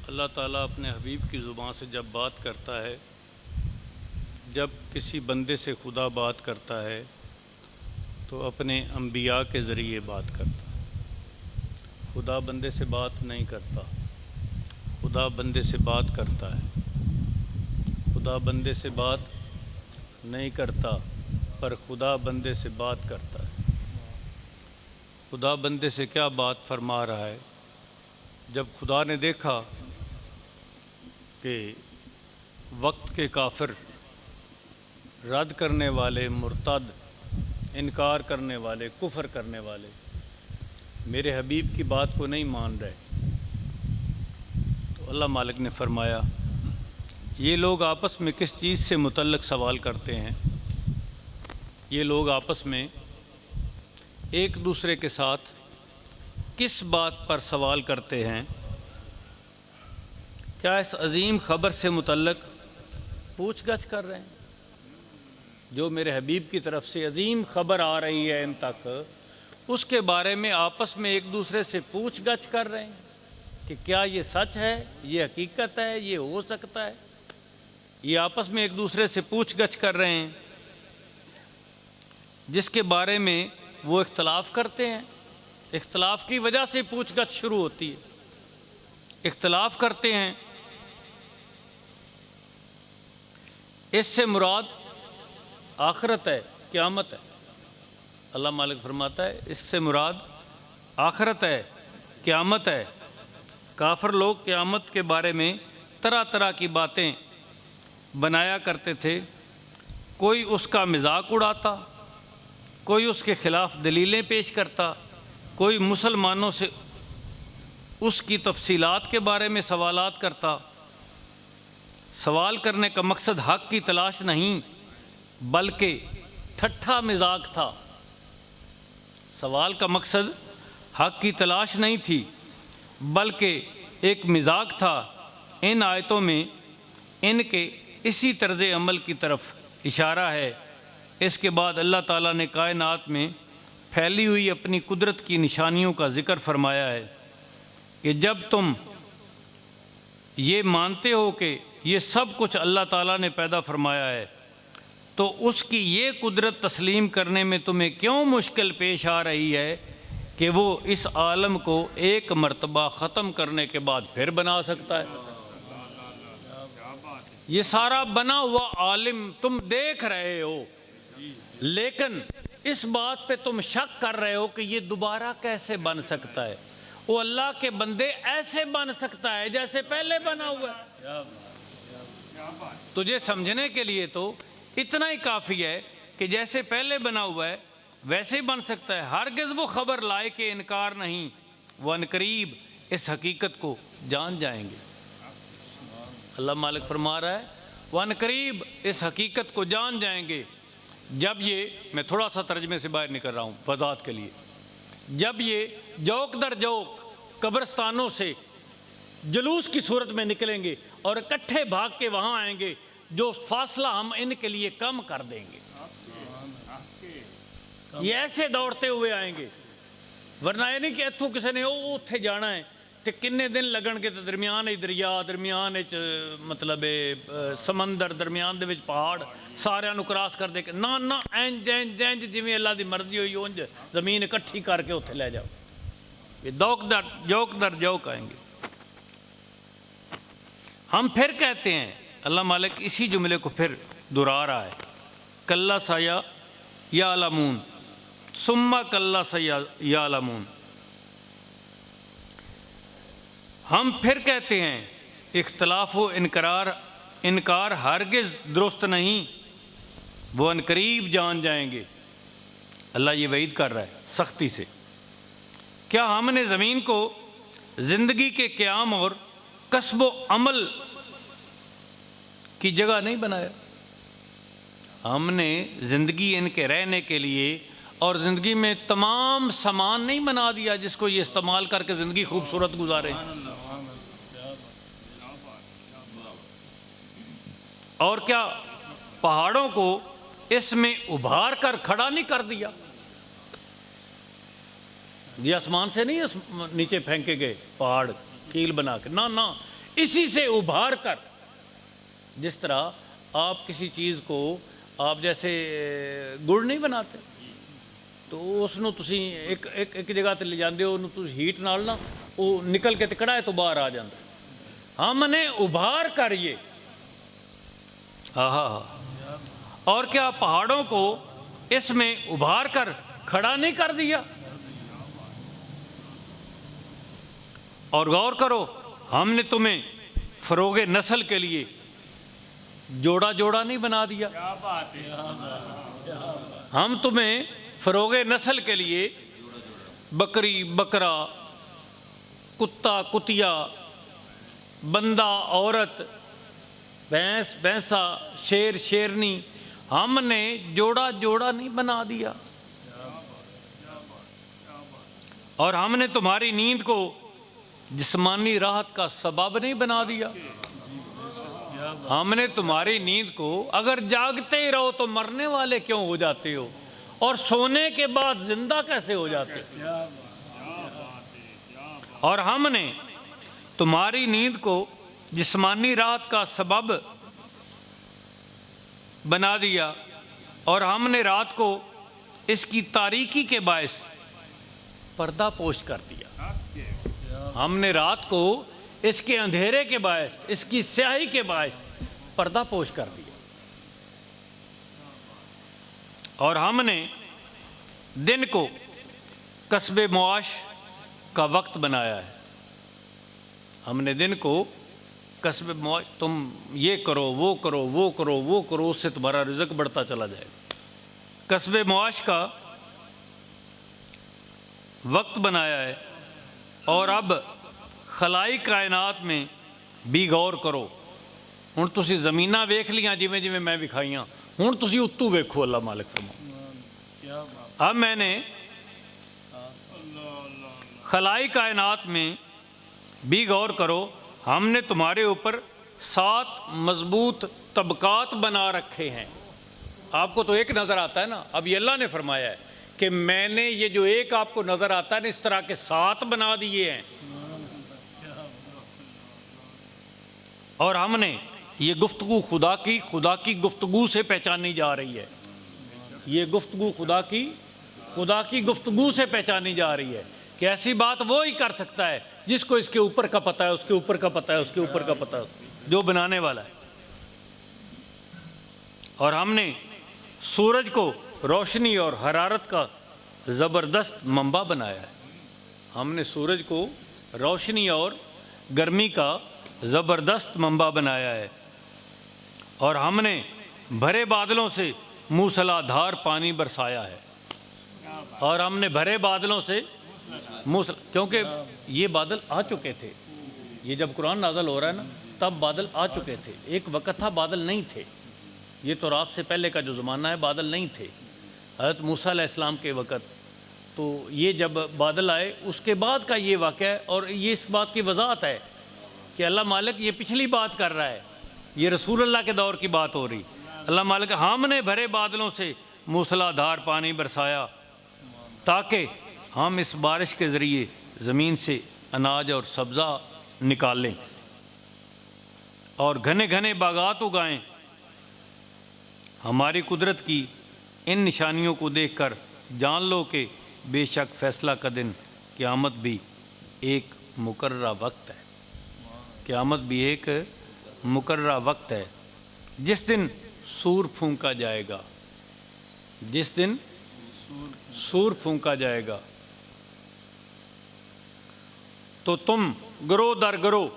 اللہ تعالیٰ اپنے حبیب کی زبان سے جب بات کرتا ہے، جب کسی بندے سے خدا بات کرتا ہے تو اپنے انبیاء کے ذریعے بات کرتا ہے۔ خدا بندے سے بات نہیں کرتا، خدا بندے سے بات کرتا ہے۔ خدا بندے سے بات نہیں کرتا، پر خدا بندے سے بات کرتا ہے۔ خدا بندے سے کیا بات فرما رہا ہے؟ جب خدا نے دیکھا کہ وقت کے کافر، رد کرنے والے، مرتد، انکار کرنے والے، کفر کرنے والے میرے حبیب کی بات کو نہیں مان رہے، تو اللہ مالک نے فرمایا یہ لوگ آپس میں کس چیز سے متعلق سوال کرتے ہیں؟ یہ لوگ آپس میں ایک دوسرے کے ساتھ کس بات پر سوال کرتے ہیں؟ کیا اس عظیم خبر سے متعلق پوچھ گچھ کر رہے ہیں؟ جو میرے حبیب کی طرف سے عظیم خبر آ رہی ہے ان تک، اس کے بارے میں آپس میں ایک دوسرے سے پوچھ گچھ کر رہے ہیں کہ کیا یہ سچ ہے، یہ حقیقت ہے، یہ ہو سکتا ہے؟ یہ آپس میں ایک دوسرے سے پوچھ گچھ کر رہے ہیں جس کے بارے میں وہ اختلاف کرتے ہیں۔ اختلاف کی وجہ سے پوچھ گچھ شروع ہوتی ہے، اختلاف کرتے ہیں۔ اس سے مراد آخرت ہے، قیامت ہے۔ اللہ مالک فرماتا ہے اس سے مراد آخرت ہے، قیامت ہے۔ کافر لوگ قیامت کے بارے میں طرح طرح کی باتیں بنایا کرتے تھے، کوئی اس کا مذاق اڑاتا، کوئی اس کے خلاف دلیلیں پیش کرتا، کوئی مسلمانوں سے اس کی تفصیلات کے بارے میں سوالات کرتا۔ سوال کرنے کا مقصد حق کی تلاش نہیں بلکہ ٹھٹھا مذاق تھا۔ سوال کا مقصد حق کی تلاش نہیں تھی بلکہ ایک مذاق تھا۔ ان آیتوں میں ان کے اسی طرز عمل کی طرف اشارہ ہے۔ اس کے بعد اللہ تعالیٰ نے کائنات میں پھیلی ہوئی اپنی قدرت کی نشانیوں کا ذکر فرمایا ہے کہ جب تم یہ مانتے ہو کہ یہ سب کچھ اللہ تعالیٰ نے پیدا فرمایا ہے تو اس کی یہ قدرت تسلیم کرنے میں تمہیں کیوں مشکل پیش آ رہی ہے کہ وہ اس عالم کو ایک مرتبہ ختم کرنے کے بعد پھر بنا سکتا ہے؟ یہ سارا بنا ہوا عالم تم دیکھ رہے ہو، لیکن اس بات پہ تم شک کر رہے ہو کہ یہ دوبارہ کیسے بن سکتا ہے؟ وہ اللہ کے بندے ایسے بن سکتا ہے جیسے پہلے بنا ہوا ہے۔ تجھے سمجھنے کے لیے تو اتنا ہی کافی ہے کہ جیسے پہلے بنا ہوا ہے ویسے بن سکتا ہے۔ ہرگز وہ خبر لائے کہ انکار نہیں، وہ عنقریب اس حقیقت کو جان جائیں گے۔ اللہ مالک فرما رہا ہے وہ عنقریب اس حقیقت کو جان جائیں گے جب یہ، میں تھوڑا سا ترجمے سے باہر نکل رہا ہوں وضاحت کے لیے، جب یہ جوک در جوک قبرستانوں سے جلوس کی صورت میں نکلیں گے اور اکٹھے بھاگ کے وہاں آئیں گے، جو فاصلہ ہم ان کے لیے کم کر دیں گے۔ یہ ایسے دوڑتے ہوئے آئیں گے، ورنہ یہ نہیں کہ اتھوں کسی نے اتھے جانا ہے تو کنے دن لگن کے، درمیان دریا، درمیان مطلب سمندر، درمیان دے وچ پہاڑ، سارے نو کراس کر دے کے نہ اینج اینج اینج جویں اللہ دی مرضی ہوئی اونج زمین اکٹھی کر کے اتھے لے جاؤ۔ یہ جوک در جوک آئیں گے۔ ہم پھر کہتے ہیں، اللہ مالک اسی جملے کو پھر دہرا رہا ہے، کلا سایا یعلمون ثم کلا سایا یعلمون۔ ہم پھر کہتے ہیں اختلاف و انکار ہرگز درست نہیں، وہ عنقریب جان جائیں گے۔ اللہ یہ وعید کر رہا ہے سختی سے۔ کیا ہم نے زمین کو زندگی کے قیام اور کسب و عمل کی جگہ نہیں بنایا؟ ہم نے زندگی ان کے رہنے کے لیے اور زندگی میں تمام سامان نہیں بنا دیا جس کو یہ استعمال کر کے زندگی خوبصورت گزارے؟ اور کیا پہاڑوں کو اس میں ابھار کر کھڑا نہیں کر دیا؟ یہ آسمان سے نہیں نیچے پھینکے گئے پہاڑ کیل بنا کے، نہ اسی سے ابھار کر. جس طرح آپ کسی چیز کو آپ جیسے گڑ نہیں بناتے تو اس نو تسی ایک جگہ تے لے جاندے ہو, تسی ہیٹ نال نا وہ نکل کے کڑا ہے تو باہر آ جاتا. ہم نے ابھار کر یہ اور کیا پہاڑوں کو اس میں ابھار کر کھڑا نہیں کر دیا. اور غور کرو, ہم نے تمہیں فروغ نسل کے لیے جوڑا جوڑا نہیں بنا دیا. ہم تمہیں فروغ نسل کے لیے بکری بکرا, کتا کتیا, بندہ عورت, بھینس بھینسا, شیر شیرنی, ہم نے جوڑا جوڑا نہیں بنا دیا. اور ہم نے تمہاری نیند کو جسمانی راحت کا سبب نہیں بنا دیا. ہم نے تمہاری نیند کو, اگر جاگتے ہی رہو تو مرنے والے کیوں ہو جاتے ہو, اور سونے کے بعد زندہ کیسے ہو جاتے ہو. اور ہم نے تمہاری نیند کو جسمانی راحت کا سبب بنا دیا, اور ہم نے رات کو اس کی تاریکی کے باعث پردہ پوش کر دیا. ہم نے رات کو اس کے اندھیرے کے باعث, اس کی سیاہی کے باعث پردہ پوش کر دیا. اور ہم نے دن کو کسب معاش کا وقت بنایا ہے. ہم نے دن کو کسب معاش, تم یہ کرو وہ کرو وہ کرو وہ کرو, اس سے تمہارا رزق بڑھتا چلا جائے گا. کسب معاش کا وقت بنایا ہے. اور اب خلائی کائنات میں بھی غور کرو. ہن تسی زمیناں ویکھ لیاں جویں جویں میں وکھائیاں, ہن تسی اتو ویکھو. اللہ مالک فرماؤ, اب میں نے خلائی کائنات میں بھی غور کرو, ہم نے تمہارے اوپر 7 مضبوط طبقات بنا رکھے ہیں. آپ کو تو ایک نظر آتا ہے نا, اب یہ اللہ نے فرمایا ہے کہ میں نے یہ جو ایک آپ کو نظر آتا ہے نا, اس طرح کے 7 بنا دیے ہیں. اور ہم نے یہ گفتگو خدا کی گفتگو سے پہچانی جا رہی ہے. یہ گفتگو خدا کی گفتگو سے پہچانی جا رہی ہے کہ ایسی بات وہی کر سکتا ہے جس کو اس کے اوپر کا پتہ ہے, اس کے اوپر کا پتہ ہے, اس کے اوپر کا پتہ ہے, جو بنانے والا ہے. اور ہم نے سورج کو روشنی اور حرارت کا زبردست منبع بنایا ہے. ہم نے سورج کو روشنی اور گرمی کا زبردست منبع بنایا ہے. اور ہم نے بھرے بادلوں سے موسلا دھار پانی برسایا ہے. اور ہم نے بھرے بادلوں سے کیونکہ یہ بادل آ چکے تھے, یہ جب قرآن نازل ہو رہا ہے نا تب بادل آ چکے تھے. ایک وقت تھا بادل نہیں تھے, یہ تو رات سے پہلے کا جو زمانہ ہے بادل نہیں تھے. حضرت موسیٰ علیہ السلام کے وقت تو یہ جب بادل آئے اس کے بعد کا یہ واقعہ ہے. اور یہ اس بات کی وضاحت ہے کہ اللہ مالک یہ پچھلی بات کر رہا ہے, یہ رسول اللہ کے دور کی بات ہو رہی. اللہ مالک ہم نے بھرے بادلوں سے موسلا دھار پانی برسایا تاکہ ہم اس بارش کے ذریعے زمین سے اناج اور سبزہ نکالیں اور گھنے گھنے باغات اگائیں. ہماری قدرت کی ان نشانیوں کو دیکھ کر جان لو کہ بے شک فیصلہ کا دن قیامت بھی ایک مقررہ وقت ہے. قیامت بھی ایک مقررہ وقت ہے. جس دن سور پھونکا جائے گا, جس دن سور پھونکا جائے گا تو تم گروہ در گروہ,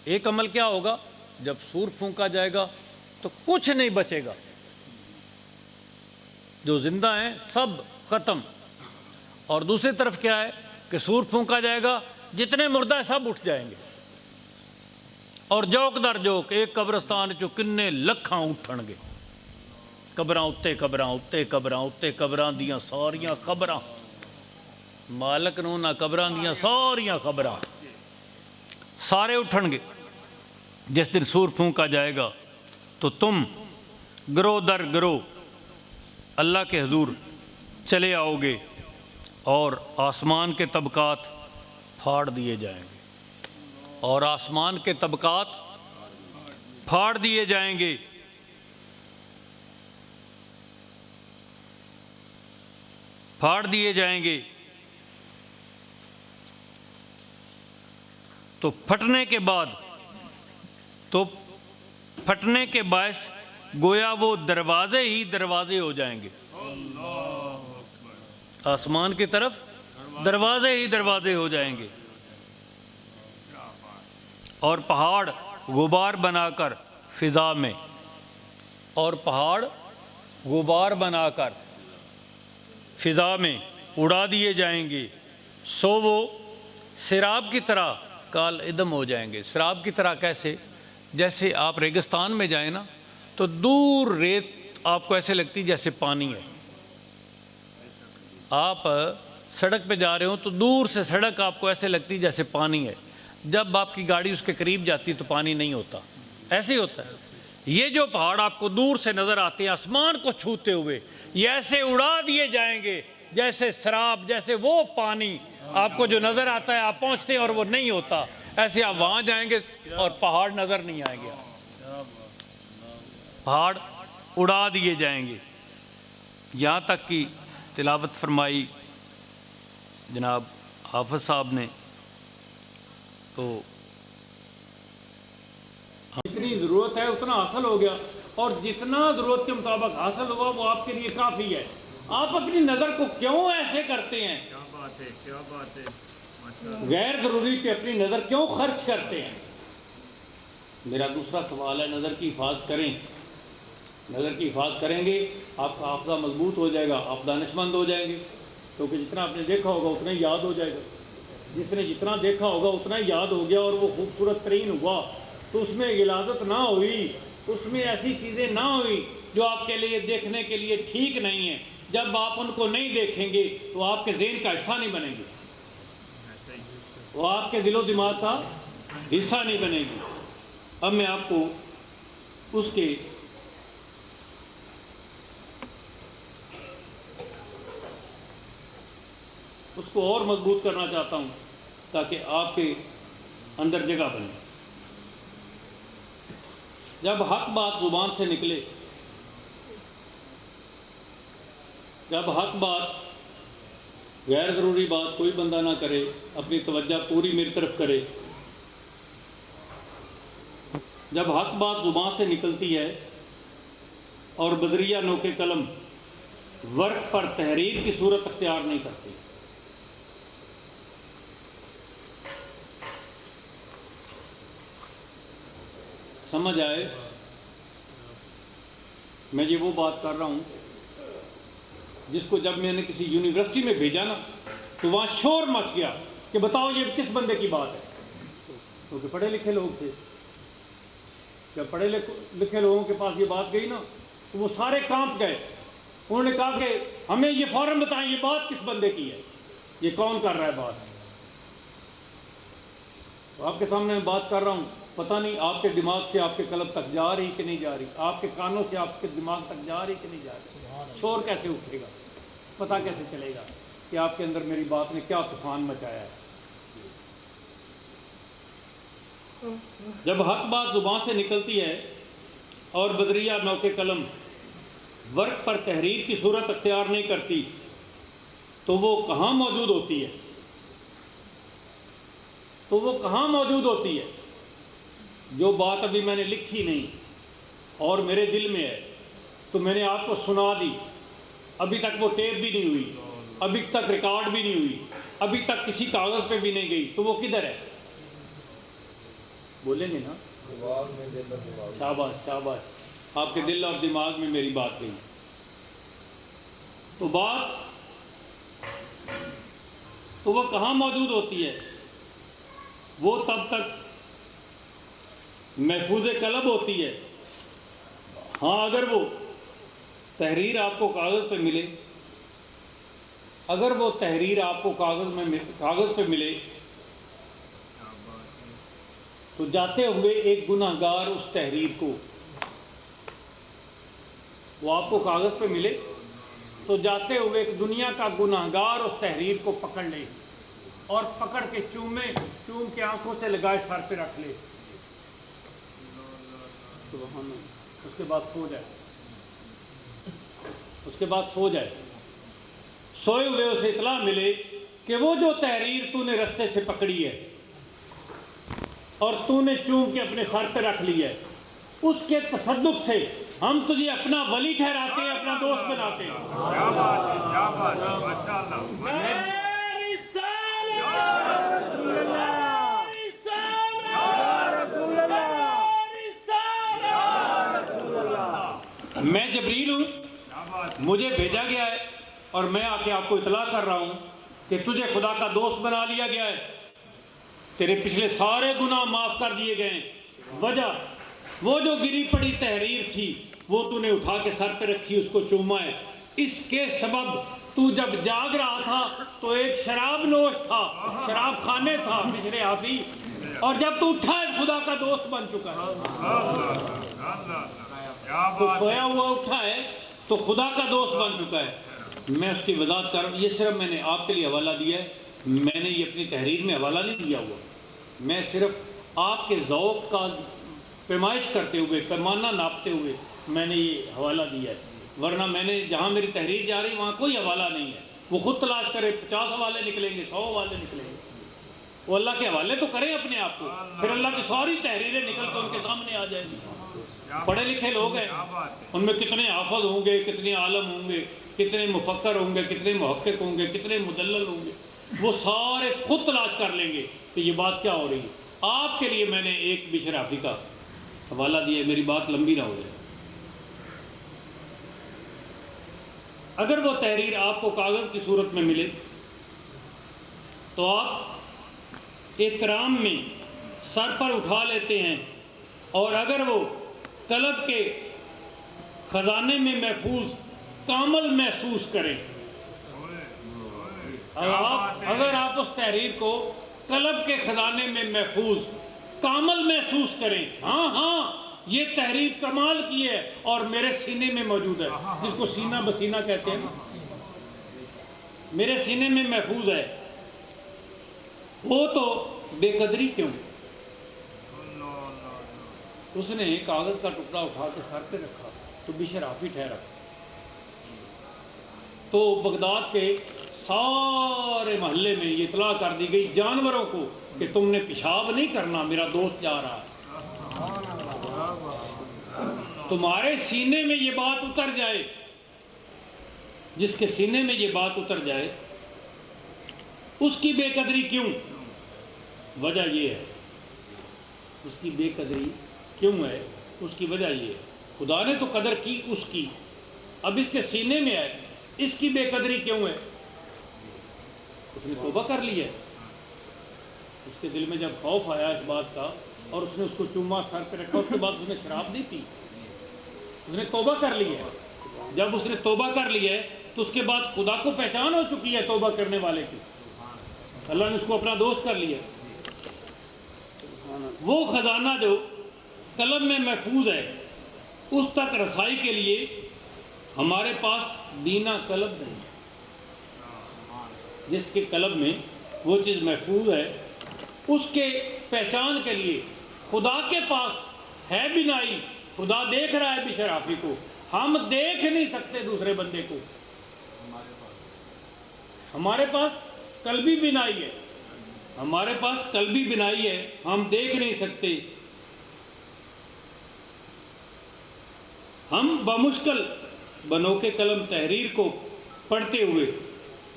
ایک عمل کیا ہوگا جب سور پھونکا جائے گا تو کچھ نہیں بچے گا, جو زندہ ہیں سب ختم. اور دوسری طرف کیا ہے کہ سور پھونکا جائے گا, جتنے مردہ ہیں سب اٹھ جائیں گے. اور جوک در جوک ایک قبرستان چو کنے لکھاں اٹھن گے, قبراں اتے قبراں اتے قبراں اتے قبراں دیاں ساریاں خبراں, مالک نو نہ قبراں دیاں ساریاں خبراں, سارے اٹھن گے. جس دن سور پھونکا جائے گا تو تم گروہ در گروہ اللہ کے حضور چلے آؤ گے اور آسمان کے طبقات پھاڑ دیے جائیں گے. اور آسمان کے طبقات پھاڑ دیے جائیں گے۔ پھاڑ دیے جائیں گے تو پھٹنے کے باعث گویا وہ دروازے ہی دروازے ہو جائیں گے۔ آسمان کی طرف دروازے ہی دروازے ہو جائیں گے، اور پہاڑ غبار بنا کر فضا میں، اور پہاڑ غبار بنا کر فضا میں اڑا دیے جائیں گے، سو وہ سراب کی طرح کال عدم ہو جائیں گے۔ سراب کی طرح کیسے؟ جیسے آپ ریگستان میں جائیں نا تو دور ریت آپ کو ایسے لگتی جیسے پانی ہے۔ آپ سڑک پہ جا رہے ہوں تو دور سے سڑک آپ کو ایسے لگتی جیسے پانی ہے، جب آپ کی گاڑی اس کے قریب جاتی تو پانی نہیں ہوتا، ایسے ہی ہوتا ہے۔ یہ جو پہاڑ آپ کو دور سے نظر آتے ہیں آسمان کو چھوتے ہوئے، یہ ایسے اڑا دیے جائیں گے جیسے سراب، جیسے وہ پانی آپ کو جو نظر آتا ہے آپ پہنچتے ہیں اور وہ نہیں ہوتا، ایسے آپ وہاں جائیں گے اور پہاڑ نظر نہیں آئیں گے، پہاڑ اڑا دیے جائیں گے۔ یہاں تک کہ تلاوت فرمائی جناب حافظ صاحب نے، تو جتنی ضرورت ہے اتنا حاصل ہو گیا، اور جتنا ضرورت کے مطابق حاصل ہوا وہ آپ کے لیے کافی ہے۔ آپ اپنی نظر کو کیوں ایسے کرتے ہیں؟ کیا بات ہے غیر ضروری پہ اپنی نظر کیوں خرچ کرتے ہیں؟ میرا دوسرا سوال ہے، نظر کی حفاظت کریں۔ نظر کی حفاظت کریں گے آپ کا حافظہ مضبوط ہو جائے گا، آپ دانش مند ہو جائیں گے، کیونکہ جتنا آپ نے دیکھا ہوگا اتنا ہی یاد ہو جائے گا۔ جس نے جتنا دیکھا ہوگا اتنا ہی یاد ہو گیا، اور وہ خوبصورت ترین ہوا تو اس میں غلاظت نہ ہوئی، اس میں ایسی چیزیں نہ ہوئی جو آپ کے لیے دیکھنے کے لیے ٹھیک نہیں ہیں۔ جب آپ ان کو نہیں دیکھیں گے تو آپ کے ذہن کا حصہ نہیں بنیں گے، وہ آپ کے دل و دماغ کا حصہ نہیں بنے گی۔ اب میں آپ کو اس کو اور مضبوط کرنا چاہتا ہوں تاکہ آپ کے اندر جگہ بنے۔ جب حق بات زبان سے نکلے، جب حق بات، غیر ضروری بات کوئی بندہ نہ کرے، اپنی توجہ پوری میری طرف کرے۔ جب حق بات زبان سے نکلتی ہے اور بدریہ نوک قلم ورق پر تحریر کی صورت اختیار نہیں کرتی، سمجھ آئے؟ میں یہ وہ بات کر رہا ہوں جس کو جب میں نے کسی یونیورسٹی میں بھیجا نا تو وہاں شور مچ گیا کہ بتاؤ یہ کس بندے کی بات ہے، کیونکہ پڑھے لکھے لوگ تھے۔ جب پڑھے لکھے لوگوں کے پاس یہ بات گئی نا تو وہ سارے کانپ گئے، انہوں نے کہا کہ ہمیں یہ فوراً بتائیں یہ بات کس بندے کی ہے، یہ کون کر رہا ہے بات۔ تو آپ کے سامنے میں بات کر رہا ہوں، پتہ نہیں آپ کے دماغ سے آپ کے قلب تک جا رہی کہ نہیں جا رہی، آپ کے کانوں سے آپ کے دماغ تک جا رہی کہ نہیں جا رہی۔ شور کیسے اٹھے گا، پتہ کیسے چلے گا کہ آپ کے اندر میری بات نے کیا طوفان مچایا ہے۔ جب حق بات زبان سے نکلتی ہے اور بدریہ نوک قلم ورق پر تحریر کی صورت اختیار نہیں کرتی تو وہ کہاں موجود ہوتی ہے؟ تو وہ کہاں موجود ہوتی ہے؟ جو بات ابھی میں نے لکھی نہیں اور میرے دل میں ہے تو میں نے آپ کو سنا دی، ابھی تک وہ ٹیپ بھی نہیں ہوئی، ابھی تک ریکارڈ بھی نہیں ہوئی، ابھی تک کسی کاغذ پہ بھی نہیں گئی، تو وہ کدھر ہے؟ بولیں گے نا؟ شاباش شاباش، آپ کے دل اور دماغ میں میری بات گئی۔ تو وہ کہاں موجود ہوتی ہے؟ وہ تب تک محفوظ قلب ہوتی ہے، ہاں اگر وہ تحریر آپ کو کاغذ پہ ملے، اگر وہ تحریر آپ کو کاغذ پہ ملے تو جاتے ہوئے ایک گناہ گار اس تحریر کو، وہ آپ کو کاغذ پہ ملے تو جاتے ہوئے ایک دنیا کا گناہ گار اس تحریر کو پکڑ لے اور پکڑ کے چومے چوم کے آنکھوں سے لگائے سر پہ رکھ لے، اس کے بعد سو جائے، اس کے بعد سو جائے، سوئے ہوئے اسے اطلاع ملے کہ وہ جو تحریر تو نے رستے سے پکڑی ہے اور تو نے چوم کے اپنے سر پہ رکھ لی ہے، اس کے تصدق سے ہم تجھے اپنا ولی ٹھہراتے ہیں، اپنا دوست بناتے ہیں۔ کیا بات ہے، کیا بات ہے، ماشاءاللہ۔ میری میں جبریل ہوں، مجھے بھیجا گیا ہے اور میں آ کے آپ کو اطلاع کر رہا ہوں کہ تجھے خدا کا دوست بنا لیا گیا ہے، تیرے پچھلے سارے گناہ معاف کر دیے گئے ہیں۔ وجہ وہ جو گری پڑی تحریر تھی وہ تو نے اٹھا کے سر پہ رکھی، اس کو چوما ہے، اس کے سبب تو جب جاگ رہا تھا تو ایک شراب نوش تھا، شراب خانے تھا مشر حافی، اور جب تو اٹھا ہے خدا کا دوست بن چکا ہے، تو سویا ہوا اٹھا ہے تو خدا کا دوست بن چکا ہے۔ میں اس کی وضاحت کر رہا ہوں، یہ صرف میں نے آپ کے لیے حوالہ دیا ہے، میں نے یہ اپنی تحریر میں حوالہ نہیں دیا ہوا، میں صرف آپ کے ذوق کا پیمائش کرتے ہوئے، پیمانہ ناپتے ہوئے میں نے یہ حوالہ دیا ہے، ورنہ میں نے جہاں میری تحریر جا رہی وہاں کوئی حوالہ نہیں ہے۔ وہ خود تلاش کرے، 50 حوالے نکلیں گے، 100 حوالے نکلیں گے، وہ اللہ کے حوالے تو کریں اپنے آپ کو، پھر اللہ کی ساری تحریریں نکل کے ان کے سامنے آ جائیں گی۔ پڑھے لکھے لوگ ہیں، ان میں کتنے حافظ ہوں گے، کتنے عالم ہوں گے، کتنے مفکر ہوں گے، کتنے محقق ہوں گے، کتنے مدلل ہوں گے، وہ سارے خود تلاش کر لیں گے کہ یہ بات کیا ہو رہی ہے۔ آپ کے لیے میں نے ایک بشر حافی کا حوالہ دیا ہے، میری بات لمبی نہ ہو جائے۔ اگر وہ تحریر آپ کو کاغذ کی صورت میں ملے تو آپ احترام میں سر پر اٹھا لیتے ہیں، اور اگر وہ قلب کے خزانے میں محفوظ کامل محسوس کریں، اگر آپ اس تحریر کو قلب کے خزانے میں محفوظ کامل محسوس کریں، ہاں ہاں یہ تحریر کمال کی ہے اور میرے سینے میں موجود ہے، جس کو سینہ بسینہ کہتے ہیں، میرے سینے میں محفوظ ہے، ہو تو بے قدری کیوں؟ اس نے کاغذ کا ٹکڑا اٹھا کے سر پہ رکھا تو بشر حافی ٹھہرا، تو بغداد کے سارے محلے میں یہ اطلاع کر دی گئی جانوروں کو کہ تم نے پیشاب نہیں کرنا، میرا دوست جا رہا ہے۔ تمہارے سینے میں یہ بات اتر جائے، جس کے سینے میں یہ بات اتر جائے اس کی بے قدری کیوں؟ وجہ یہ ہے، اس کی بے قدری کیوں ہے؟ اس کی وجہ یہ ہے، خدا نے تو قدر کی اس کی، اب اس کے سینے میں ہے، اس کی بے قدری کیوں ہے؟ اس نے توبہ کر لی ہے، اس کے دل میں جب خوف آیا اس بات کا اور اس نے اس کو چوما، سر پہ رکھا، اس کے بعد اس نے شراب نہیں پی، اس نے توبہ کر لی ہے۔ جب اس نے توبہ کر لی ہے تو اس کے بعد خدا کو پہچان ہو چکی ہے توبہ کرنے والے کی، اللہ نے اس کو اپنا دوست کر لیا۔ وہ خزانہ جو قلب میں محفوظ ہے اس تک رسائی کے لیے ہمارے پاس بینا قلب نہیں، جس کے قلب میں وہ چیز محفوظ ہے اس کے پہچان کے لیے خدا کے پاس ہے بینائی، خدا دیکھ رہا ہے بشر حافی کو، ہم دیکھ نہیں سکتے دوسرے بندے کو، ہمارے پاس قلبی بینائی ہے، ہمارے پاس قلبی بینائی ہے، ہم دیکھ نہیں سکتے، ہم بمشکل بنو کے قلم تحریر کو پڑھتے ہوئے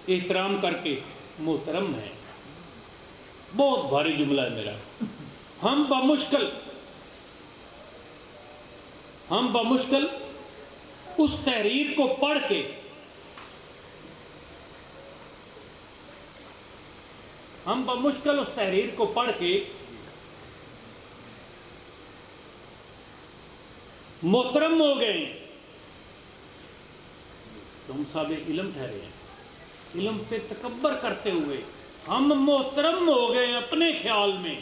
احترام کر کے محترم ہیں۔ بہت بھاری جملہ ہے میرا، ہم بمشکل اس تحریر کو پڑھ کے محترم ہو گئے ہیں، تو ہم صاحب علم ٹھہرے ہیں، علم پہ تکبر کرتے ہوئے ہم محترم ہو گئے اپنے خیال میں،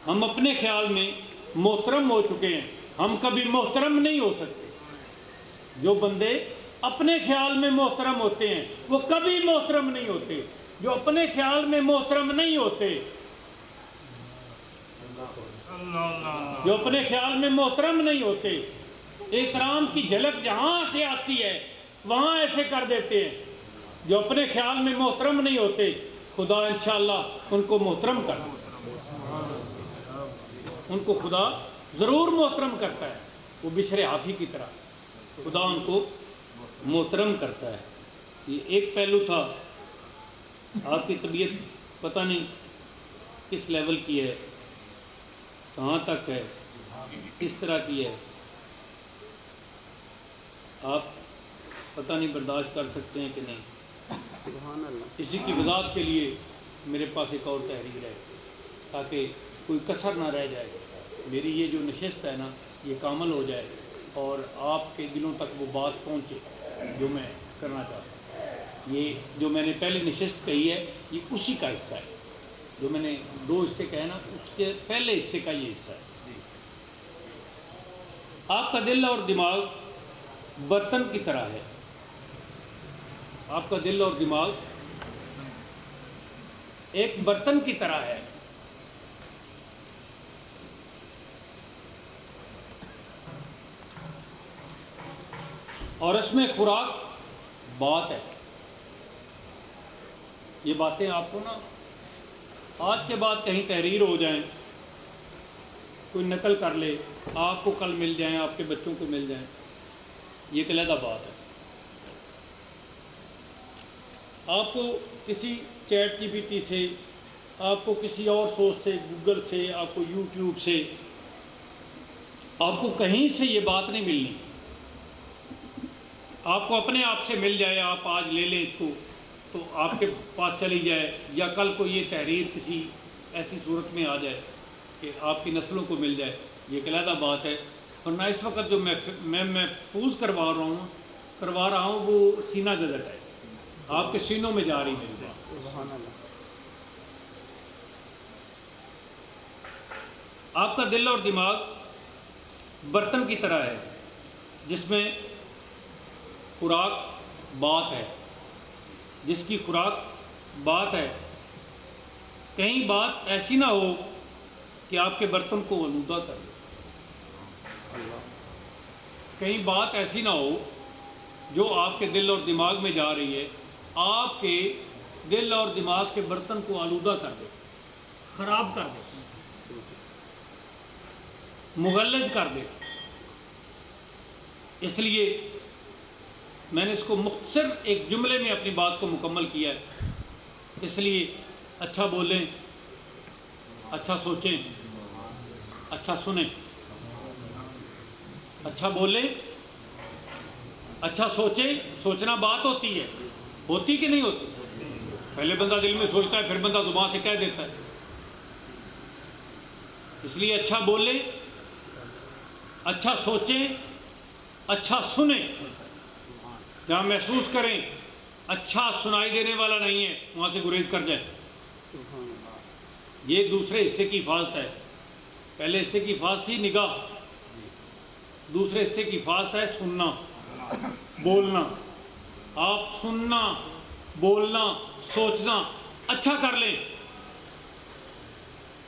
ہم اپنے خیال میں محترم ہو چکے ہیں، ہم کبھی محترم نہیں ہو سکتے۔ جو بندے اپنے خیال میں محترم ہوتے ہیں وہ کبھی محترم نہیں ہوتے، جو اپنے خیال میں محترم نہیں ہوتے جو اپنے خیال میں محترم نہیں ہوتے، احترام کی جھلک جہاں سے آتی ہے وہاں ایسے کر دیتے ہیں۔ جو اپنے خیال میں محترم نہیں ہوتے، خدا انشاءاللہ ان کو محترم کرتا ہے، ان کو خدا ضرور محترم کرتا ہے۔ وہ بشر حافی کی طرح خدا ان کو محترم کرتا ہے۔ یہ ایک پہلو تھا۔ آپ کی طبیعت پتہ نہیں کس لیول کی ہے، کہاں تک ہے، کس طرح کی ہے، آپ پتہ نہیں برداشت کر سکتے ہیں کہ نہیں۔ اسی کی وضاحت کے لیے میرے پاس ایک اور تحریر ہے تاکہ کوئی کسر نہ رہ جائے۔ میری یہ جو نشست ہے نا، یہ کامل ہو جائے اور آپ کے دلوں تک وہ بات پہنچے جو میں کرنا چاہتا ہوں۔ یہ جو میں نے پہلے نشست کہی ہے، یہ اسی کا حصہ ہے۔ جو میں نے 2 حصے کہے نا، اس کے پہلے حصے کا یہ حصہ ہے۔ آپ کا دل اور دماغ برتن کی طرح ہے۔ آپ کا دل اور دماغ ایک برتن کی طرح ہے۔ اور اس میں خوراک بات ہے۔ یہ باتیں آپ کو نا آج کے بعد کہیں تحریر ہو جائیں، کوئی نقل کر لے، آپ کو کل مل جائیں، آپ کے بچوں کو مل جائیں، یہ ایک علیحدہ بات ہے۔ آپ کو کسی چیٹ جی پی ٹی سے، آپ کو کسی اور سورس سے، گوگل سے، آپ کو یوٹیوب سے، آپ کو کہیں سے یہ بات نہیں ملنی۔ آپ کو اپنے آپ سے مل جائے، آپ آج لے لیں اس کو تو آپ کے پاس چلی جائے، یا کل کو یہ تحریر کسی ایسی صورت میں آ جائے کہ آپ کی نسلوں کو مل جائے، یہ ایک علیحدہ بات ہے۔ ورنہ اس وقت جو میں محفوظ کروا رہا ہوں وہ سینہ گزٹ ہے، آپ کے سینوں میں جا رہی ہے۔ آپ کا دل اور دماغ برتن کی طرح ہے جس میں خوراک بات ہے، جس کی خوراک بات ہے۔ کہیں بات ایسی نہ ہو کہ آپ کے برتن کو آلودہ کر دے، کہیں بات ایسی نہ ہو جو آپ کے دل اور دماغ میں جا رہی ہے، آپ کے دل اور دماغ کے برتن کو آلودہ کر دے، خراب کر دے، مغلظ کر دے۔ اس لیے میں نے اس کو مختصر ایک جملے میں اپنی بات کو مکمل کیا ہے۔ اس لیے اچھا بولیں، اچھا سوچیں، اچھا سنیں۔ اچھا بولیں، اچھا سوچیں۔ سوچنا بات ہوتی ہے، ہوتی کہ نہیں ہوتی؟ پہلے بندہ دل میں سوچتا ہے، پھر بندہ زبان سے کہہ دیتا ہے۔ اس لیے اچھا بولیں، اچھا سوچیں، اچھا سنیں۔ جہاں محسوس کریں اچھا سنائی دینے والا نہیں ہے، وہاں سے گریز کر جائیں۔ یہ دوسرے حصے کی حفاظت ہے۔ پہلے حصے کی حفاظت تھی نگاہ، دوسرے حصے کی حفاظت ہے سننا، بولنا۔ آپ سننا، بولنا، سوچنا اچھا کر لیں۔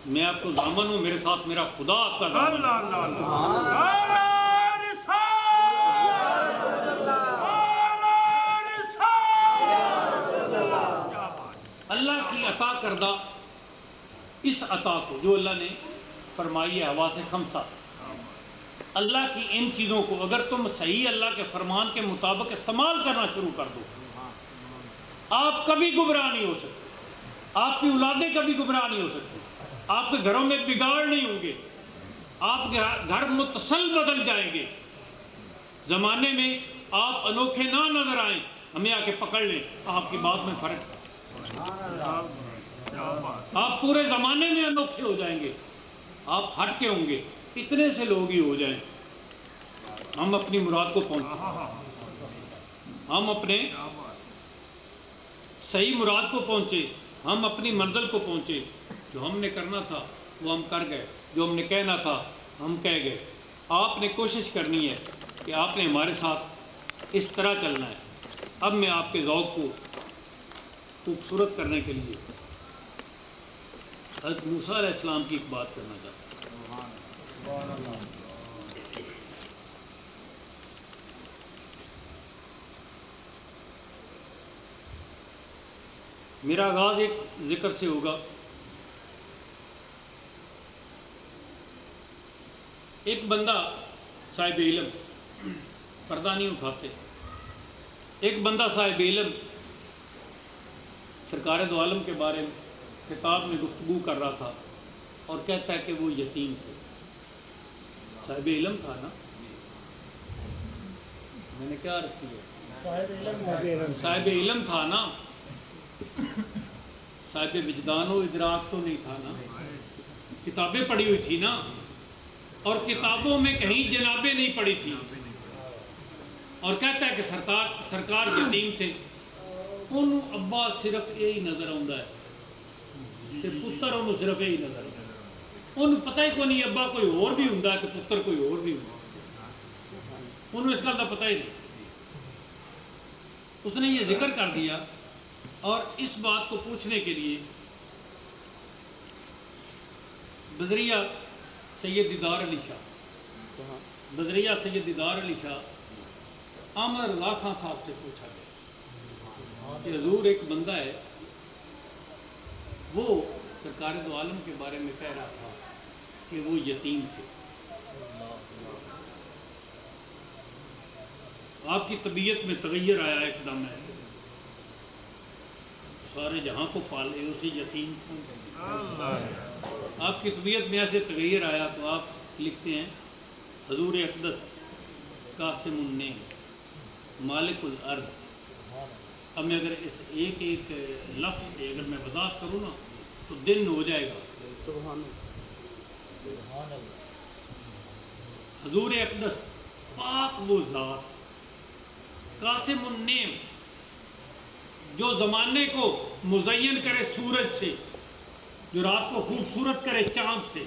میں آپ کو ضامن ہوں، میرے ساتھ میرا خدا آپ کا ضامن ہے۔ اللہ کی عطا کردہ اس عطا کو جو اللہ نے فرمائی ہے حواس خمسہ، اللہ کی ان چیزوں کو اگر تم صحیح اللہ کے فرمان کے مطابق استعمال کرنا شروع کر دو، آپ کبھی گمراہ نہیں ہو سکتے، آپ کی اولادیں کبھی گمراہ نہیں ہو سکتی، آپ کے گھروں میں بگاڑ نہیں ہوں گے، آپ کے گھر متصل بدل جائیں گے۔ زمانے میں آپ انوکھے نہ نظر آئیں، ہمیں آ کے پکڑ لیں، آپ کی بات میں فرق ہے۔ آپ پورے زمانے میں انوکھے ہو جائیں گے، آپ ہٹ کے ہوں گے، اتنے سے لوگ ہی ہو جائیں، ہم اپنی مراد کو پہنچیں، ہم اپنے صحیح مراد کو پہنچے، ہم اپنی منزل کو پہنچے۔ جو ہم نے کرنا تھا وہ ہم کر گئے، جو ہم نے کہنا تھا ہم کہہ گئے۔ آپ نے کوشش کرنی ہے کہ آپ نے ہمارے ساتھ اس طرح چلنا ہے۔ اب میں آپ کے ذوق کو خوبصورت کرنے کے لیے حضرت موسیٰ علیہ السلام کی ایک بات کرنا چاہتا ہوں۔ میرا آغاز ایک ذکر سے ہوگا۔ ایک بندہ صاحب علم، پردہ نہیں اٹھاتے، ایک بندہ صاحب علم سرکار دو عالم کے بارے میں کتاب میں گفتگو کر رہا تھا اور کہتا ہے کہ وہ یتیم تھے۔ صاحب علم تھا نا، میں نے کیا عرض کیا؟ صاحب علم تھا نا، صاحب وجدان و ادراک تو نہیں تھا نا، کتابیں پڑھی ہوئی تھی نا، اور کتابوں میں کہیں جنابیں نہیں پڑھی تھی، اور کہتا ہے کہ سرکار یتیم تھے۔ انہوں ابا صرف یہی نظر آتا ہے کہ پتر انہوں صرف یہی نظر آتا ہے، انہوں پتہ ہی کوئی نہیں ابا کوئی اور بھی ہوں کہ پتر کوئی اور بھی ہوں، انہوں اس کا پتہ ہی نہیں۔ اس نے یہ ذکر کر دیا، اور اس بات کو پوچھنے کے لیے بدریہ سید دیدار علی شاہ، بدریہ سید دیدار علی شاہ احمد رضا خان صاحب سے پوچھا گیا کہ حضور ایک بندہ ہے، وہ سرکار دو عالم کے بارے میں کہہ رہا تھا کہ وہ یتیم تھے، آپ کی طبیعت میں تغیر آیا ایک دم ایسے، سارے جہاں کو پالے اسی یتیم کو، آپ کی طبیعت میں ایسے تغیر آیا تو آپ لکھتے ہیں حضور اقدس قاسم النعم مالک الارض۔ اب میں اگر اس ایک ایک لفظ پہ اگر میں وضاحت کروں نا تو دن ہو جائے گا۔ سبحان اللہ۔ حضور اقدس پاک وہ ذات، قاسم النعم جو زمانے کو مزین کرے سورج سے، جو رات کو خوبصورت کرے چاند سے،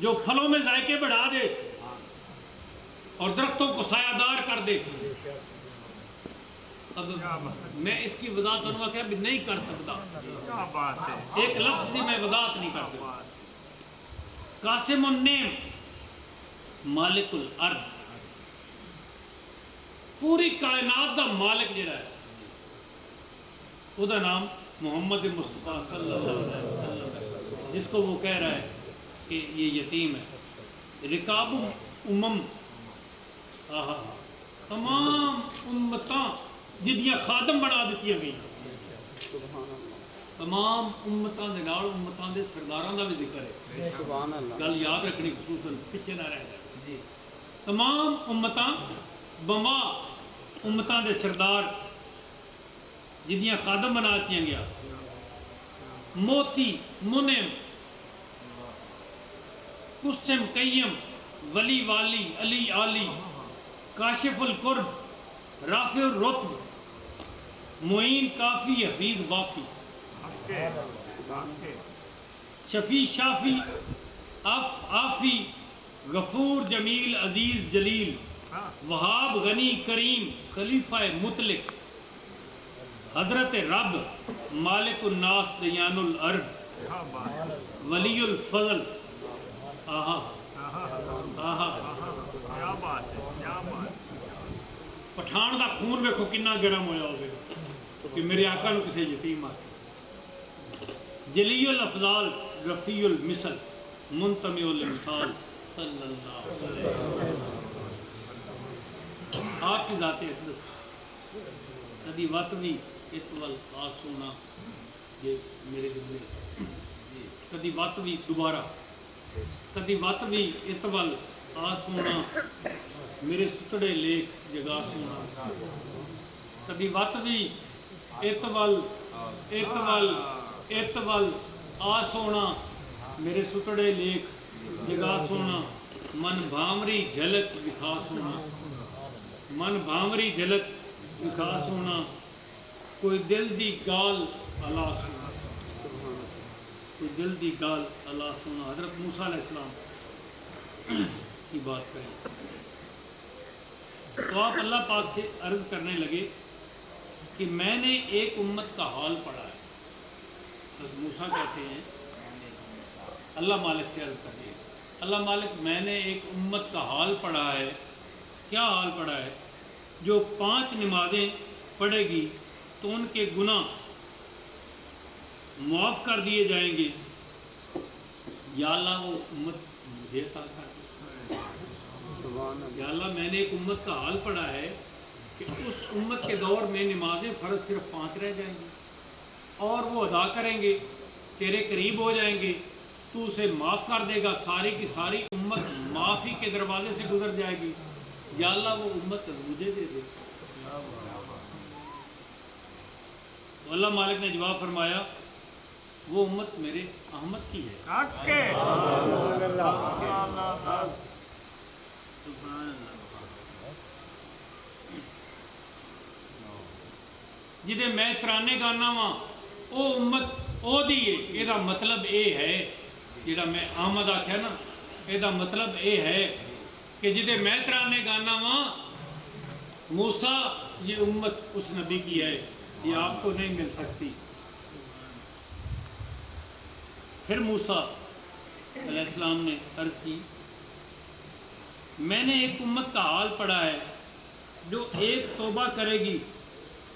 جو پھلوں میں ذائقے بڑھا دے اور درختوں کو سایہ دار کر دے۔ اب میں اس کی وضاحت عنوان کیا بھی نہیں کر سکتا، ایک لفظ بھی میں وضاحت نہیں کر سکتا۔ قاسم النعم مالک الارض، پوری کائنات دا مالک جڑا ہے، وہ دا نام محمد مصطفیٰ صلی اللہ علیہ وسلم، جس کو وہ کہہ رہا ہے کہ یہ یتیم ہے۔ رکاب امم، تمام امتاں جدیاں خادم بنا دیتی گئی، تمام امتاں دے نال امتاں دے سرداراں دا بھی ذکر ہے، گل یاد رکھنی خصوصاً پیچھے نہ رہ جائے۔ تمام امتاں بما امتاں دے سردار جدیاں خادم بنا دیتی گیا، موتی منم قسم قیم ولی والی علی عالی کاشف القرب رافع الرتب معین کافی حفیظ وافی شفیع شافی آفی غفور جمیل عزیز جلیل وہاب غنی کریم خلیفہ مطلق حضرت رب مالک الناس دیان الارض ولی الفضل۔ آہا آہا، پٹھان دا خون ویکھو کنا گرم ہویا ہوگا کہ میرے آقا نو کسی یتیم آتے۔ جلی الافضال رفیع المثل منتمع المثال صلی اللہ علیہ وسلم۔ آپ کی ذات اقدس کدی وقت بھی اتول آس ہونا یہ میرے دل میں، کدی وقت بھی دوبارہ، کدی وقت بھی اتول آس ہونا میرے ستڑے لیک جگا سونا، کدی وقت بھی اتول آس ہونا میرے ستڑے لیک جگا سونا، من بھامری جھلک دکھا سونا، من بھامری جھلک دکھا سونا، کوئی دل دی گال اللہ سونا، کوئی دل دی گال اللہ سونا۔ حضرت موسیٰ علیہ السلام کی بات کریں تو آپ اللہ پاک سے عرض کرنے لگے کہ میں نے ایک امت کا حال پڑھا ہے، موسیٰ کہتے ہیں اللہ مالک سے عرض کرتے ہیں اللہ مالک میں نے ایک امت کا حال پڑھا ہے. کیا حال پڑھا ہے؟ جو 5 نمازیں پڑھے گی تو ان کے گناہ معاف کر دیے جائیں گے. یا اللہ وہ امت مجھے عطا کر دے. یا اللہ میں نے ایک امت کا حال پڑھا ہے کہ اس امت کے دور میں نمازیں فرض صرف 5 رہ جائیں گی اور وہ ادا کریں گے، تیرے قریب ہو جائیں گے، تو اسے معاف کر دے گا، ساری کی ساری امت معافی کے دروازے سے گزر جائے گی. یا اللہ وہ امت مجھے دے دے. تو اللہ مالک نے جواب فرمایا وہ امت میرے احمد کی ہے. جدے میں ترانے گانا وا او امت او دی ہے. یہ مطلب یہ ہے جڑا میں احمد آخیا نا، یہ مطلب یہ ہے کہ جدے میں ترانے گانا وا موسیٰ یہ امت اس نبی کی ہے، یہ آپ کو نہیں مل سکتی. پھر موسیٰ علیہ السلام نے عرض کی میں نے ایک امت کا حال پڑھا ہے جو ایک توبہ کرے گی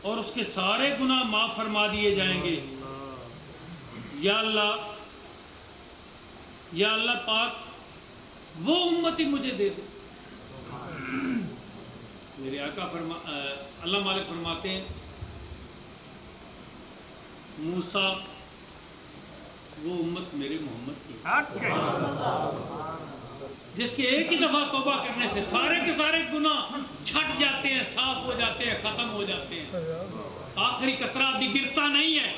اور اس کے سارے گناہ معاف فرما دیے جائیں گے. یا اللہ پاک وہ امت ہی مجھے دے دے. میرے آقا اللہ مالک فرماتے ہیں موسیٰ وہ امت میرے محمد کی جس کے ایک ہی دفعہ توبہ کرنے سے سارے کے سارے گناہ چھٹ جاتے ہیں، صاف ہو جاتے ہیں، ختم ہو جاتے ہیں. آخری قطرہ بھی گرتا نہیں ہے.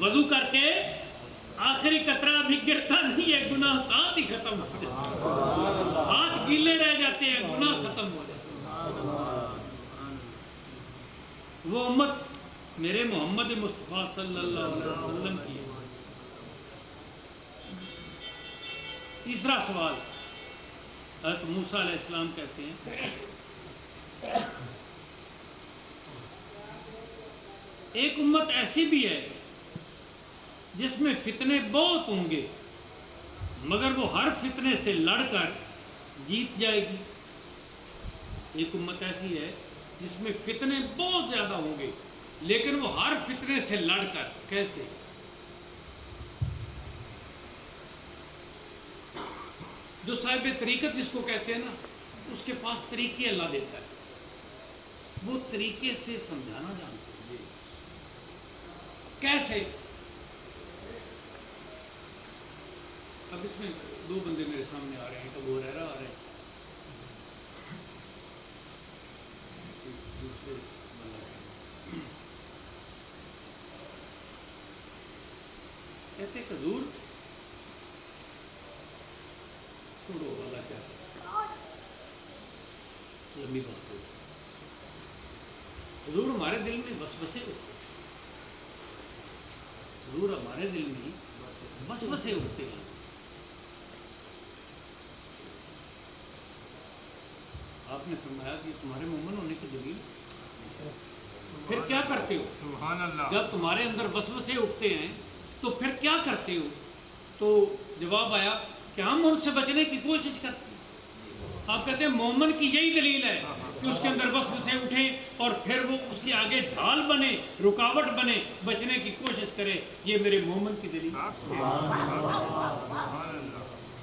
وضو کر کے آخری قطرہ بھی گرتا نہیں ہے، گناہ ساتھ ہی ختم ہو جاتے ہیں. ہاتھ گیلے رہ جاتے ہیں، گناہ ختم ہو جاتے ہیں. وہ امت میرے محمد مصطفیٰ صلی اللہ علیہ وسلم کی ہے. تیسرا سوال حضرت موسیٰ علیہ السلام کہتے ہیں ایک امت ایسی بھی ہے جس میں فتنے بہت ہوں گے مگر وہ ہر فتنے سے لڑ کر جیت جائے گی. ایک امت ایسی ہے جس میں فتنے بہت زیادہ ہوں گے لیکن وہ ہر فتنے سے لڑ کر. کیسے؟ جو صاحب طریقت جس کو کہتے ہیں نا، اس کے پاس طریقے اللہ دیتا ہے، وہ طریقے سے سمجھانا جانتے ہیں. کیسے؟ اب اس میں 2 بندے میرے سامنے آ رہے ہیں، ابو ہریرہ آ رہے ہیں، دوسرے کہتے ہیں حضور چھوڑو والا کیا لمبی بات ہو. حضور ہمارے دل میں وسوسے اٹھتے ہیں، حضور ہمارے دل میں وسوسے اٹھتے ہیں. آپ نے فرمایا کہ تمہارے مومن ہونے کی دلیل. پھر کیا کرتے ہو؟ سبحان اللہ. جب تمہارے اندر وسوسے اٹھتے ہیں تو پھر کیا کرتے ہو؟ تو جواب آیا کہ ہم ان سے بچنے کی کوشش کرتے ہیں. آپ کہتے ہیں مومن کی یہی دلیل ہے کہ اس کے اندر وسوسے اٹھیں اور پھر وہ اس کے آگے ڈھال بنے، رکاوٹ بنے، بچنے کی کوشش کرے. یہ میرے مومن کی دلیل ہے.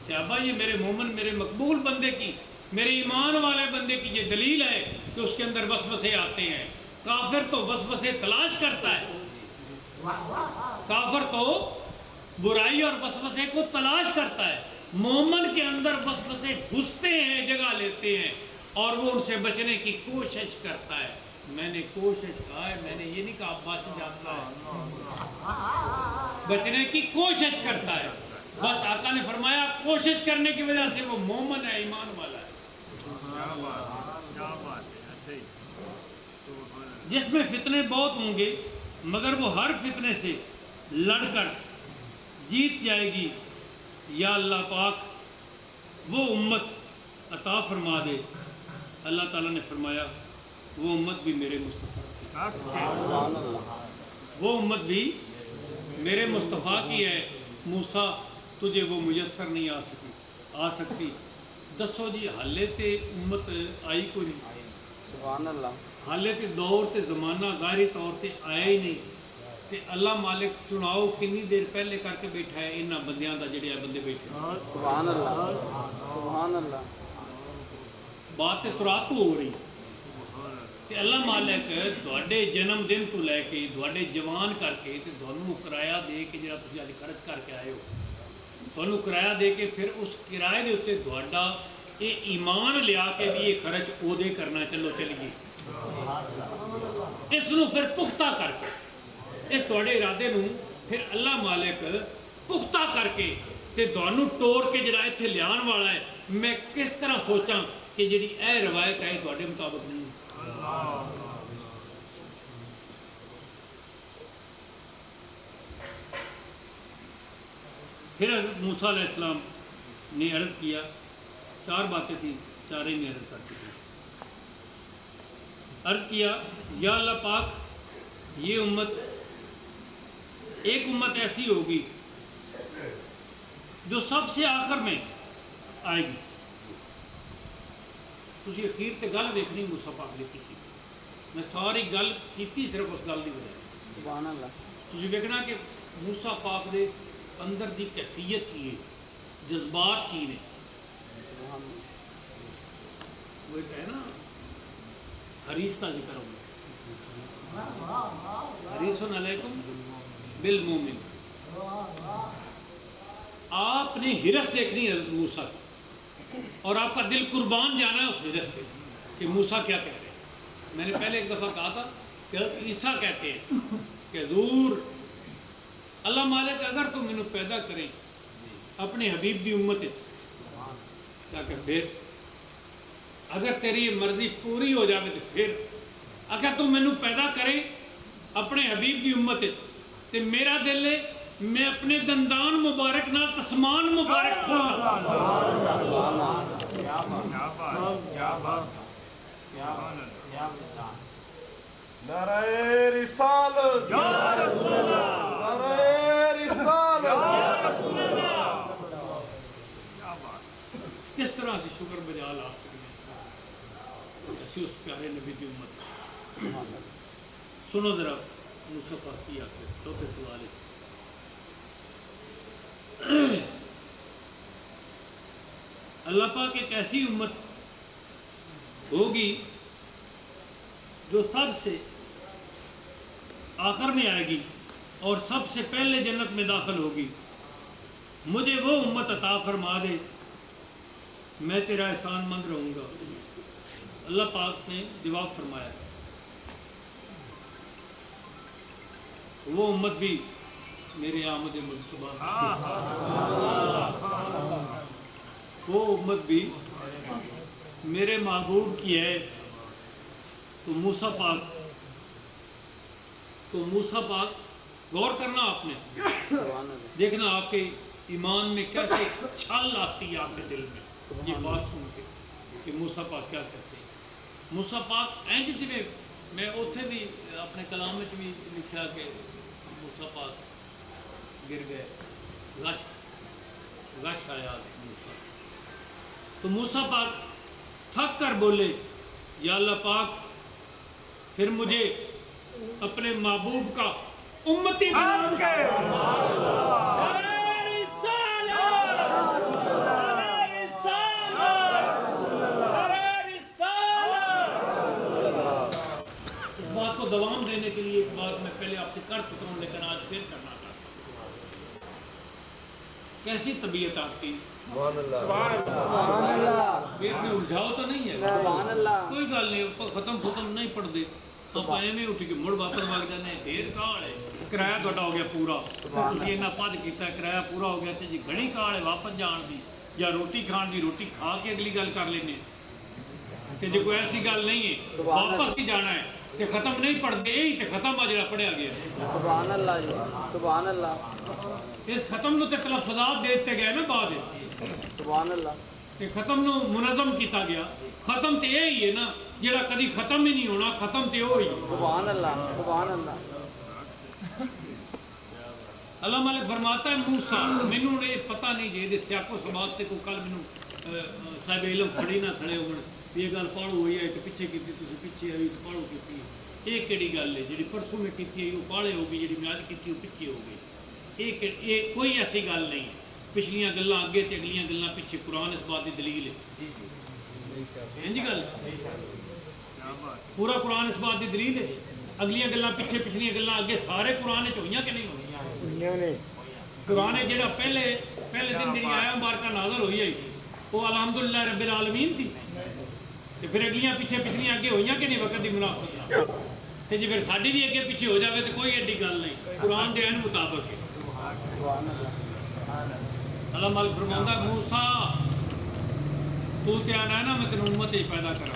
صحابہ یہ میرے مومن، میرے مقبول بندے کی، میرے ایمان والے بندے کی یہ دلیل ہے کہ اس کے اندر وسوسے آتے ہیں. کافر تو وسوسے تلاش کرتا ہے، کافر تو برائی اور وسوسے کو تلاش کرتا ہے. مومن کے اندر وسوسے گھستے ہیں، جگہ لیتے ہیں اور وہ ان سے بچنے کی کوشش کرتا ہے. میں نے کوشش کہا ہے، میں نے یہ نہیں کہا بچ جاتا ہے، بچنے کی کوشش کرتا ہے. بس آقا نے فرمایا کوشش کرنے کی وجہ سے وہ مومن ہے، ایمان والا ہے. جس میں فتنے بہت ہوں گے مگر وہ ہر فتنے سے لڑ کر جیت جائے گی. یا اللہ پاک وہ امت عطا فرما دے. اللہ تعالیٰ نے فرمایا وہ امت بھی میرے مصطفیٰ کی، وہ امت بھی میرے مصطفیٰ کی ہے موسیٰ تجھے وہ میسر نہیں آ سکتی دسو جی حالے تے امت آئی کوئی نہیں سبحان اللہ حالے تے دور تے زمانہ ظاہری طور تے آیا ہی نہیں تے اللہ مالک چناؤ کنی دیر پہلے کر کے بیٹھا ہے انہاں بندیاں دا جڑے بندے بیٹھے سبحان اللہ سبحان اللہ بات ترات ہو رہی تے اللہ مالک تواڈے جنم دن تو لے کے تواڈے جوان کر کے تے تھانوں کرایہ دے کے جڑا تسی اج خرچ کر کے آئے ہو تھانوں کرایہ دے کے پھر اس کرایے دے اوتے تواڈا یہ ایمان لیا کے بھی یہ خرچ اودے کرنا چلو چلیے اس نو پھر پختہ کر کے اس تواڈے ارادے نو پھر اللہ مالک پختہ کر کے تے تھانوں ٹور کے جڑا ایتھے لیان والا ہے میں کس طرح سوچاں کہ جڑی اے روایت ہے تواڈے مطابق نہیں پھر حضرت موسیٰ علیہ السلام نے عرض کیا 4 باتیں تھیں چارے میں عرض کر چکی عرض کیا یا اللہ پاک یہ امت ایک امت ایسی ہوگی جو سب سے آخر میں آئے گی تسی اخیر تے گل دیکھنی موسیٰ پاک نے کی میں ساری گل کیتی صرف اس گل دی وجہ سبحان اللہ تسی دیکھنا کہ موسیٰ پاک دے اندر دی کیفیت کی ہے جذبات کی نے سبحان اللہ وہ ایک ہے نا حریص کا ذکر ہوگا حریص علیکم بالمومن آپ نے حرص دیکھنی ہے حضرت موسیٰ کی اور آپ کا دل قربان جانا ہے اس حرص پہ کہ موسیٰ کیا کہتے ہیں میں نے پہلے ایک دفعہ کہا تھا کہ حضرت عیسیٰ کہتے ہیں کہ حضور اللہ مالک اگر تم انہوں پیدا کریں اپنے حبیب دی امت تاکہ پھر اگر تیری یہ مرضی پوری ہو جائے تو پھر اگر تم انہوں پیدا کریں اپنے حبیب دی امت تو میرا دل ہے میں اپنے دندان مبارک نہ تسمان مبارک کھولا نعرہ رسالت نعرہ رسالت کس طرح سے شکر بجا لا سکتے ہیں اسی اس پیارے نبی کی امت سنو ذرا موسیٰ پاک کی آخر چوتھے سوال ہے اللہ پاک ایک ایسی امت ہوگی جو سب سے آخر میں آئے گی اور سب سے پہلے جنت میں داخل ہوگی مجھے وہ امت عطا فرما دے میں تیرا احسان مند رہوں گا اللہ پاک نے جواب فرمایا وہ امت بھی میرے آمد مجتبیٰ وہ امت بھی میرے محبوب کی ہے تو موسیٰ پاک غور کرنا آپ نے دیکھنا آپ کے ایمان میں کیسے چھل آتی ہے آپ کے دل میں یہ بات سن کے کہ موسیٰ پاک کیا کہتے ہیں موسیٰ پاک اینج جی میں اوتھے بھی اپنے کلام میں بھی لکھا کہ موسیٰ پاک گر گئے غش آیا موسیٰ تو موسیٰ پاک تھک کر بولے یا اللہ پاک پھر مجھے اپنے محبوب کا امتی بنا دے اس بات کو دوام دینے کے لیے ایک بات میں پہلے آپ سے کر چکا ہوں لیکن آج پھر کرنا چاہتا ہوں کیسی طبیعت آپ کی پیٹ میں الجھاؤ تو نہیں ہے کوئی گل نہیں ختم نہیں پڑھ دے آپ ایویں اٹھ کے مڑ واپس وگ جانے ڈھیر کال ہے کرایہ تہاڈا ہو گیا پورا تسی انہاں پج کیتا کرایہ پورا ہو گیا تے جی گھڑی کال ہے واپس جان دی یا روٹی کھان دی روٹی کھا کے اگلی گل کر لینے تے جے کوئی ایسی گل نہیں ہے واپس ہی جانا ہے تے ختم نہیں پڑھ دے یہی تے ختم آ جڑا پڑھیا گیا سبحان اللہ جی سبحان اللہ اس ختم نو تے تلفظات دیتے گئے نا بعد سبحان اللہ تے ختم نو منظم کیتا گیا ختم تے یہی ہے نا جڑا کدی ختم ہی نہیں ہونا ختم تے وہی سبحان اللہ سبحان اللہ اللہ مالک فرماتا ہے موسیٰ مینوں نے پتہ نہیں جے دے سیاق و سباق تے کو کل مینوں صاحب علم کھڑی نہ کھڑے ہون یہ گل پڑھو ہوئی ہے تے پیچھے کیتی تسی پیچھے آئی تے پڑھو کیتی یہ کیڑی گل ہے جڑی پرسوں میں کیتی ہے وہ پاڑے ہو گئی جڑی میں اج کیتی وہ پیچھے ہو گئی یہ کوئی ایسی گل نہیں ہے پچھلیاں گلاں اگے تے اگلیاں گلاں پیچھے قرآن اس بات کی دلیل ہے جی گل پورا قرآن اس بات کی دلیل ہے اگلیاں گلاں پیچھے پچھلیاں گلاں اگے سارے قرآن ہوئیاں کہ نہیں ہوئی قرآن جڑا پہلے دن جی آیا مبارکہ نازل ہوئی ہے وہ الحمدللہ رب العالمین تھی تو پھر اگلیاں پیچھے پچھلیاں اگے ہوئیاں کہ نہیں وقت کی منافقت تو جی پھر ساری بھی اگے پیچھے ہو جائے تو کوئی ایڈی گل نہیں قرآن دے عین مطابق ہے اللہ مالک فرماؤں گا موسیٰ تو تے آنا ہے نا میں تینوں امت پیدا کرا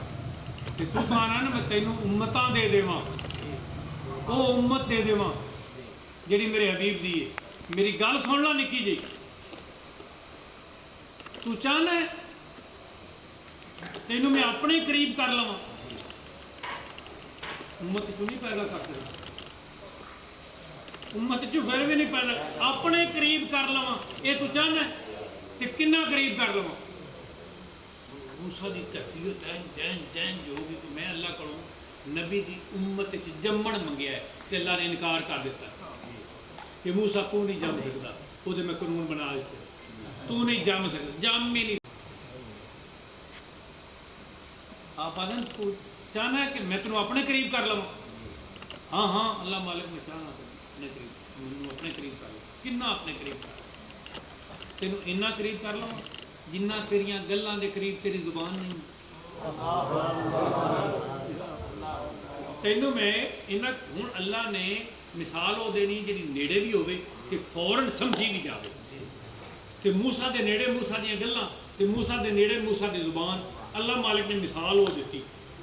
تو آنا ہے نا میں تینوں امتاں دے دیواں وہ امت دے دیواں جڑی میرے حبیب دی ہے میری گل سن لا نکی جی تو چاہنا ہے تینوں میں اپنے قریب کر لواں امت کو نہیں پیدا کر سکتا امت چ پھر بھی نہیں پیدا اپنے قریب کر لواں یہ تو چاہنا ہے تو کنا قریب کر لواں موسیٰ دی کیفیت چین جو ہوگی کہ میں اللہ کروں نبی دی امت جمن منگیا ہے تو اللہ نے انکار کر دیتا کہ موسیٰ تو نہیں جم سکتا وہ میں قانون بنا دیتے تو نہیں جم سکتا جم ہی نہیں آپ آدھیں تو چاہنا ہے کہ میں تینوں اپنے قریب کر لوں ہاں ہاں اللہ مالک میں چاہنا اپنے قریب اپنے قریب کر لوں کنا اپنے قریب کر تینوں اینا قریب کر لوں جنہ تیریاں گلاں دے قریب تیری زبان نہیں تینوں میں اینا ہوں اللہ نے مثال ہو دینی جی نیڑے بھی ہوئے کہ فوراً سمجھی بھی جاوے کہ موسیٰ دے نیڑے موسیٰ دیاں گلاں کہ موسیٰ دے نیڑے موسیٰ دی زبان اللہ مالک نے مثال ہو دیتی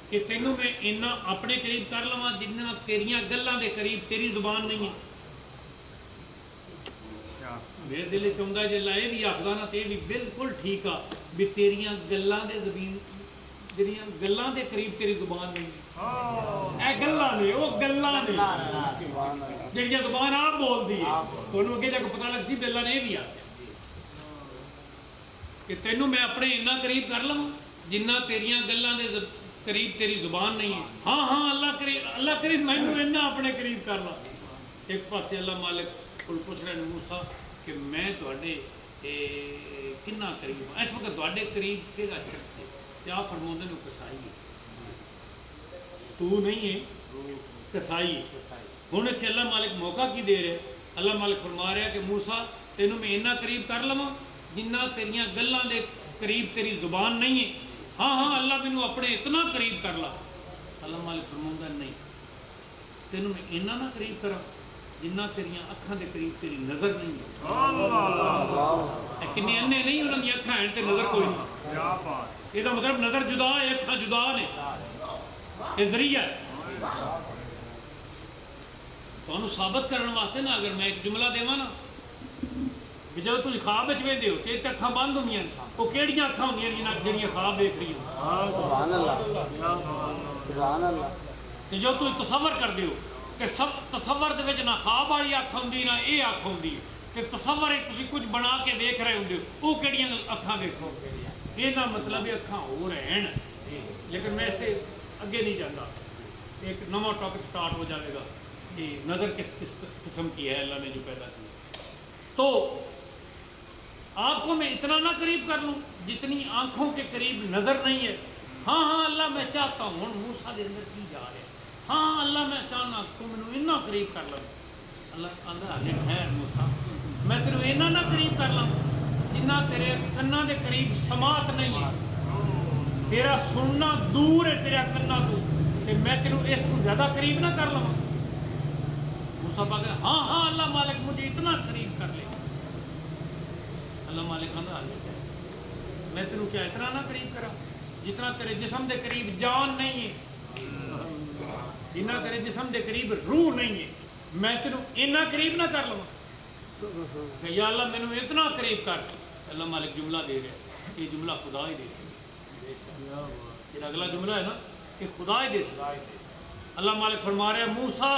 کہ تینوں میں اینا اپنے قریب کر لواں جنہ تیریاں گلاں دے قریب تیری زبان نہیں ہے میرے دل چاہتا ہے جی اللہ یہ بھی آخدا نا تو یہ بھی بالکل ٹھیک آ بھی تیریاں گلاں دے زبین جڑیاں گلاں دے قریب تیری زبان نہیں اے گلاں نے وہ گلاں نے جڑیاں زبان آپ بول دی ہے تھانوں اگے جا کے پتہ لگ سی بھی اللہ نے یہ بھی آخیا کہ تینوں میں اپنے اینا قریب کر لوں جنہ تیریاں گلاں دے قریب تیری زبان نہیں ہے ہاں ہاں اللہ قریب مینوں اینا اپنے قریب کر لا ایک پاسے اللہ مالک کو پوچھ رہے ہیں موسیٰ کہ میں تواڈے کنا قریب ہوں اس وقت تواڈے قریب کہڑا شخص ہے کیا فرماندے نے کسائی ہے تو نہیں ہے کسائی ہے ہن اتنے اللہ مالک موقع کی دے رہے اللہ مالک فرما رہا کہ موسیٰ تینوں میں اینا قریب کر لواں جنہ تیریاں گلاں دے قریب تیری زبان نہیں ہے ہاں ہاں اللہ مینوں اپنے اتنا قریب کر لا اللہ مالک فرماؤں گا نہیں تینوں میں اینا نہ قریب کرا جنہ تیریاں اکھاں دے قریب تیری نظر نہیں ہے کنی انے نہیں انہاں دی اکھاں ہیں تے نظر کوئی نہیں یہ مطلب نظر جدا ہے اکھاں جدا نے یہ ذریعہ ہے تانوں ثابت کرنے واسطے نا اگر میں ایک جملہ دیواں نا کہ جب تم خواب ویندے ہو کہ اکھاں بند ہوندیاں وہ کیڑیاں اکھاں ہوندیاں جڑیاں خواب دیکھ رہی ہیں سبحان اللہ سبحان اللہ تے جو تم تصور کردے ہو کہ سب تصور دے وچ نہ خواب والی اکھ ہوندی نہ یہ اکھ ہوندی کہ تصور ہے تسی کچھ بنا کے دیکھ رہے ہوندے ہو وہ کیڑیاں اکھاں دیکھو یہ نہ مطلب ہے اکھاں ہو رہن لیکن میں اس سے اگے نہیں جاتا ایک نواں ٹاپک سٹارٹ ہو جائے گا کہ نظر کس قسم کی ہے اللہ نے جو پیدا کی تو آپ کو میں اتنا نہ قریب کر لوں جتنی آنکھوں کے قریب نظر نہیں ہے ہاں ہاں اللہ میں چاہتا ہوں ہن موسیٰ دے اندر کی جا رہا ہے ہاں اللہ میں چاہنا تو مینوں اتنا قریب کر لوں اللہ آندا ہے خیر موسیٰ میں تینوں اتنا نہ قریب کر لوں جنہ تیرے کنا دے قریب سماعت نہیں ہے تیرا سننا دور ہے تیرے کنا تو کہ میں تینوں اس کو زیادہ قریب نہ کر لوں موسیٰ پاک ہاں ہاں اللہ مالک مجھے اتنا قریب کر لے اللہ مالک آندا ہے میں تینوں کیا اتنا نہ قریب کرا جتنا تیرے جسم دے قریب جان نہیں ہے جنہ تیرے جسم دے قریب روح نہیں ہے میں تینوں اتنا قریب نہ کر لوں کہ یا اللہ مینوں اتنا قریب کر اللہ مالک جملہ دے رہے یہ جملہ خدا ہی دے سکتا یہ اگلا جملہ ہے نا کہ خدا ہی دے سکتا اللہ مالک فرما رہے ہیں موسیٰ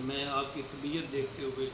میں آپ کی طبیعت دیکھتے ہوئے